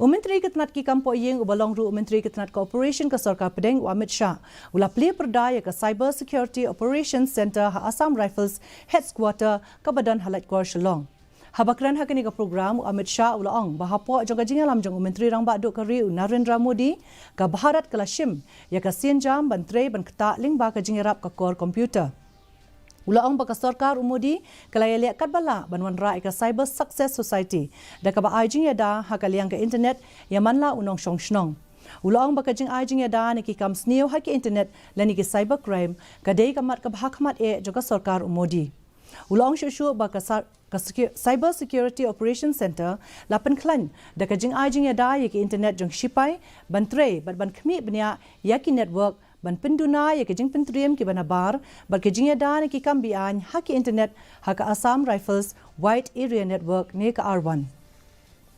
Myntri ke Tnat ki kam Pohiing ubalong ru Myntri ke Tnat Cooperation ke Sarkar Pedeng Amit Shah ula Plie perdaya ke Cyber Security Operations Center ha Assam Rifles Headquarter ke Badan Halat Kor Shillong. Habakran hakini ke program Amit Shah ula ong bahapo jong jingalam jong Myntri rang ba duk kari Narendra Modi ke Bharat ke Lashim ya ke Sienjam bantre ban keta ling ba ke jingarap ke kor komputer. Ulaong baka sarkar umudi kalaya liak kat bala banwan ra ka Cyber Success Society da ka ba ajing yada hakaliang ka internet yamanla unong shnong. Ulaong baka jing ajing yada ni ki kam sneo haki internet lani ki cyber crime ka dei kamat ka bhakmat joka sarkar umudi. Ulaong shushu baka Cyber Security Operations Center lapan klan da ka jing ajing yada ki internet jong shipai bantre ban khmi bnya yaki network ban penduna ya kejing pentriam ki banabar bar kejing ya dan ki kambian haki internet haka Assam Rifles Wide Area Network ne ka R1